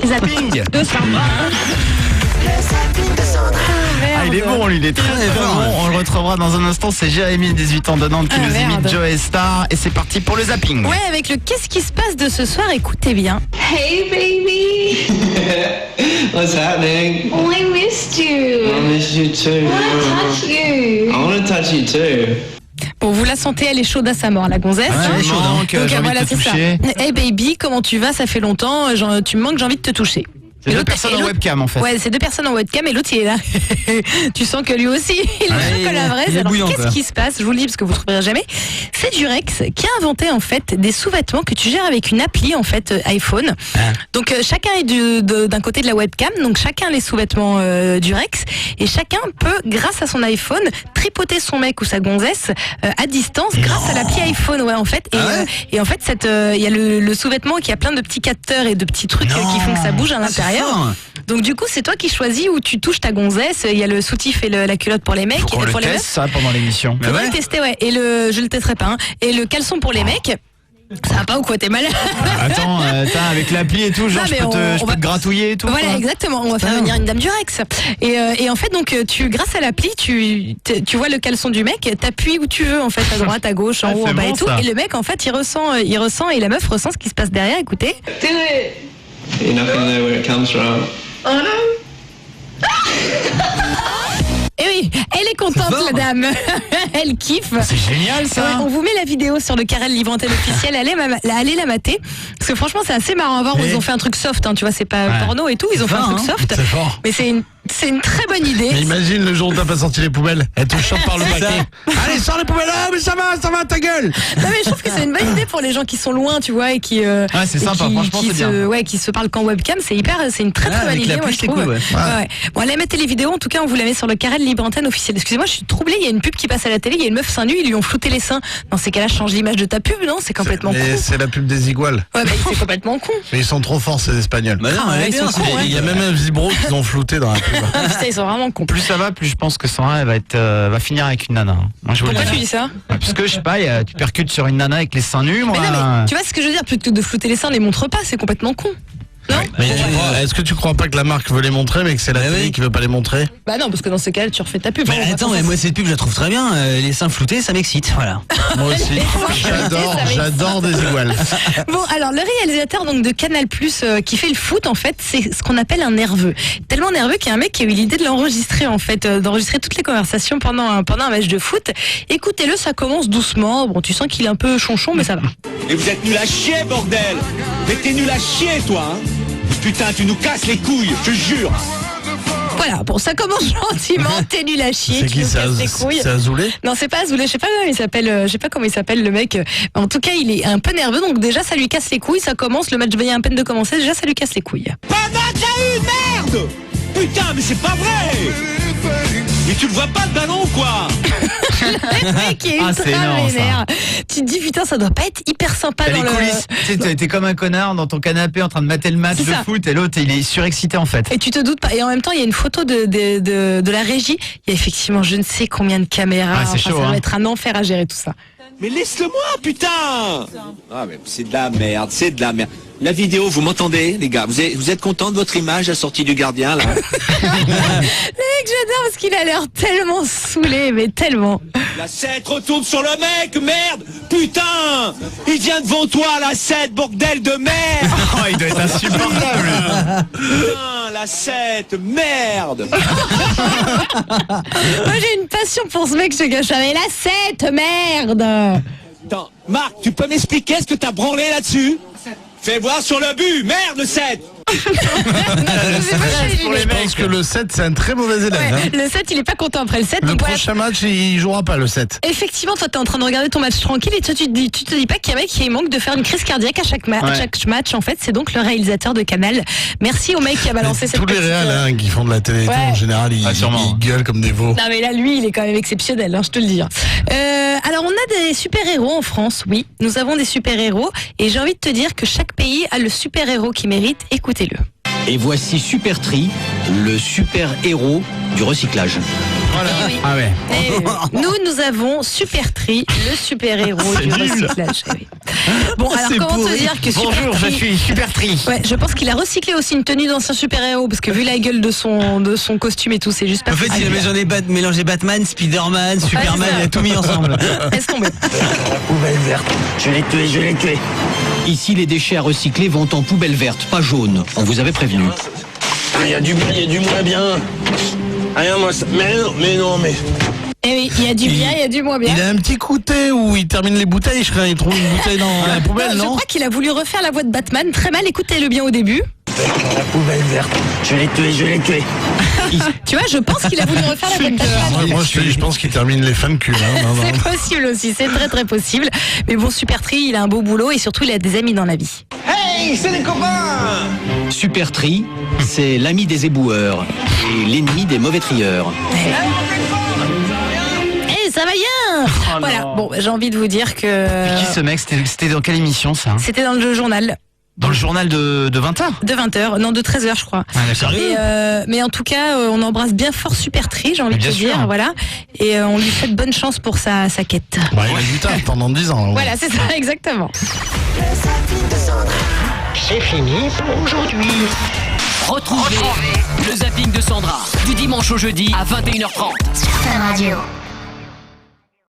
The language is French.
Zapping de Sandra. Ah, il est bon, lui, il est très bon. On le retrouvera dans un instant. C'est Jérémy, 18 ans de Nantes, qui nous imite Joe Star. Et c'est parti pour le zapping. Ouais, avec le qu'est-ce qui se passe de ce soir, écoutez bien. Hey baby, What's happening? oh I missed you. I miss you too. I wanna touch you. I want to touch you too. Bon, vous la sentez, elle est chaude à sa mort, la gonzesse. Elle est chaude, hein. Donc, j'ai envie de te c'est ça. toucher. Hey baby, comment tu vas? Ça fait longtemps, tu me manques, j'ai envie de te toucher. C'est deux personnes en webcam, en fait. Ouais, c'est deux personnes en webcam et l'autre il est là. Tu sens que lui aussi, il est chocolat fraise. Alors qu'est-ce qui se passe? Je vous le dis parce que vous ne trouverez jamais. C'est Durex qui a inventé en fait des sous-vêtements que tu gères avec une appli en fait iPhone. Donc chacun est d'un côté de la webcam, donc chacun a les sous-vêtements Durex et chacun peut, grâce à son iPhone, tripoter son mec ou sa gonzesse à distance grâce à l'appli iPhone. Ouais, en fait. Et en fait, il y a le sous-vêtement qui a plein de petits capteurs et de petits trucs qui font que ça bouge à l'intérieur. Donc du coup, c'est toi qui choisis où tu touches ta gonzesse. Il y a le soutif et la culotte pour les mecs. Faut qu'on et pour le les teste, ça, pendant l'émission. Faudrait le tester, ouais. Et je le testerai pas. Hein. Et le caleçon pour les mecs. Ça va pas ou quoi? T'es malade? Attends, avec l'appli et tout, genre je peux te gratouiller et tout. Voilà, exactement. On va faire venir une dame du Rex. Et en fait, donc, grâce à l'appli, tu vois le caleçon du mec, t'appuies où tu veux, en fait, à droite, à gauche, en haut, en bas et tout. Et le mec, en fait, il ressent et la meuf ressent ce qui se passe derrière. Écoutez. Do it. You're not gonna know where it comes from. Oh no. Et oui, elle est contente, la dame. Elle kiffe. C'est génial, ça. Ouais, on vous met la vidéo sur le Karel Libre Antenne officiel. Allez la mater. Parce que franchement, c'est assez marrant à voir. Ils ont fait un truc soft, hein, tu vois, c'est pas porno et tout. Ils ont fait un truc soft. C'est fort. Mais c'est une très bonne idée. Mais imagine le jour où t'as pas sorti les poubelles. Elle te chope par le paquet. Allez, sors les poubelles. Ah, mais ça va, ta gueule. Non, mais je trouve que c'est une bonne idée pour les gens qui sont loin, tu vois, et qui. C'est sympa, franchement, c'est bien. Ouais, qui se parlent qu'en webcam. C'est une très bonne idée, moi, je trouve. Cool, ouais. Bon, allez mettre les vidéos. En tout cas, on vous la met sur le Karel Libre Antenne officiel. Excusez-moi, je suis troublée. Il y a une pub qui passe à la télé. Il y a une meuf seins nus. Ils lui ont flouté les seins. Dans ces cas-là, change l'image de ta pub, non? C'est complètement con. C'est la pub des iguales. Ouais, bah, c'est complètement con. Mais ils sont trop forts, ces Espagnols. Bah non, elle est bien. Il y a même un vibro qu'ils ont flouté dans la pub. Putain, ils sont vraiment cons. Plus ça va, plus je pense que Sandra elle va finir avec une nana. Moi, je vous Pourquoi le tu dis. dis ça? Parce que je sais pas, tu percutes sur une nana avec les seins nus, moi. Mais non, mais tu vois ce que je veux dire? Plutôt que de flouter les seins, les montre pas. C'est complètement con. Non? Mais est-ce que tu crois pas que la marque veut les montrer, mais que c'est la télé qui veut pas les montrer? Bah non, parce que dans ce cas-là, tu refais ta pub. Mais attends, mais moi cette pub je la trouve très bien. Les seins floutés, ça m'excite, voilà. Moi aussi. J'adore des iguales. Bon, alors le réalisateur donc de Canal+ qui fait le foot, en fait, c'est ce qu'on appelle un nerveux. Tellement nerveux qu'il y a un mec qui a eu l'idée de l'enregistrer, en fait, d'enregistrer toutes les conversations pendant un match de foot. Écoutez-le, ça commence doucement. Bon, tu sens qu'il est un peu chonchon, mais ça va. Et vous êtes nul à chier, bordel! Mais t'es nul à chier, toi, hein! Putain, tu nous casses les couilles, je te jure! Voilà, bon, ça commence gentiment, t'es nul à chier, C'est tu qui, nous casses les couilles. c'est Azoulay? Non, c'est pas Azoulay, je sais pas comment il s'appelle le mec. En tout cas, il est un peu nerveux, donc déjà ça lui casse les couilles, ça commence, le match vient à peine de commencer, déjà ça lui casse les couilles. Pas match à eu, merde! Putain, mais c'est pas vrai! Mais tu le vois pas le ballon ou quoi? Le mec est ultra c'est énorme, vénère. Tu te dis putain, ça doit pas être hyper sympa T'as dans les le... coulisses, tu sais, t'es comme un connard dans ton canapé en train de mater le match C'est de ça. foot et l'autre il est surexcité en fait. Et tu te doutes pas. Et en même temps, il y a une photo de la régie. Il y a effectivement je ne sais combien de caméras. Ah, c'est chaud, ça va hein. être un enfer à gérer tout ça. Mais laisse-le-moi, putain! Ah, mais c'est de la merde, c'est de la merde. La vidéo, vous m'entendez, les gars? Vous êtes contents de votre image, la sortie du gardien, là? Le mec, j'adore parce qu'il a l'air tellement saoulé, mais tellement. La 7 retourne sur le mec, merde! Putain! Il vient devant toi, la 7, bordel de merde! Oh, il doit être insupportable. Putain, la 7, merde! Moi, j'ai une passion pour ce mec, je te gâche. Mais la 7, merde! Attends, Marc, tu peux m'expliquer ce que t'as branlé là-dessus? Fais voir sur le but, merde, le 7! Je pense que le 7, c'est un très mauvais élève. Ouais, le 7, il est pas content après le 7. Le donc voilà. prochain match, il jouera pas le 7. Effectivement, toi, t'es en train de regarder ton match tranquille et toi, tu te dis pas qu'il y a un mec qui manque de faire une crise cardiaque à chaque match. En fait, c'est donc le réalisateur de Canal. Merci au mec qui a balancé cette Tous les petite, réals qui font de la télé et tout, en général, ils gueulent comme des veaux. Non mais là, lui, il est quand même exceptionnel, hein, je te le dis. Alors, on a des super-héros en France, oui. Nous avons des super-héros et j'ai envie de te dire que chaque pays a le super-héros qui mérite. Écoutez-le. Et voici Super Tri, le super héros du recyclage. Voilà. Eh oui. Ah ouais. Eh oui. Nous avons Supertree, le super-héros du recyclage. Eh oui. Bon, alors comment te dire que Bonjour, je Supertree... suis Supertree. Ouais, je pense qu'il a recyclé aussi une tenue d'ancien super-héros, parce que vu la gueule de son costume et tout, c'est juste pas En fait, il a mélangé Batman, Spider-Man, Superman, ça. il a tout mis ensemble. Laisse tomber. Poubelle verte. Je l'ai tué. Ici, les déchets à recycler vont en poubelle verte, pas jaune. On vous avait prévenu. Il y a du bien, il y a du moins bien. Rien, moi, ça... mais non. Eh oui, il y a du bien, il y a du moins bien. Il a un petit côté où il termine les bouteilles, je crois qu'il trouve une bouteille dans la poubelle, Je non? crois qu'il a voulu refaire la voix de Batman, très mal, écoutez-le bien au début. La poubelle verte. Je l'ai tué. Tu vois, je pense qu'il a voulu refaire la voix de Batman. Moi, je pense qu'il termine les fins de cul. Non. C'est possible aussi, c'est très très possible. Mais bon, Supertree, il a un beau boulot et surtout il a des amis dans la vie. Hey, c'est les copains. Supertree, c'est l'ami des éboueurs et l'ennemi des mauvais trieurs. Eh, ça va bien. Voilà, bon, j'ai envie de vous dire que... Qui ce mec? C'était dans quelle émission ça? C'était dans le journal. Dans le journal de 20h? De 20h, non de 13h je crois. Ah, d'accord. Mais en tout cas, on embrasse bien fort Supertree, j'ai envie de te sûr. dire, voilà. Et on lui souhaite bonne chance pour sa quête. Bah, il a du taf pendant 10 ans. Voilà, c'est ça, exactement. C'est fini pour aujourd'hui. Retrouvez le zapping de Sandra du dimanche au jeudi à 21h30. Sur Fun Radio.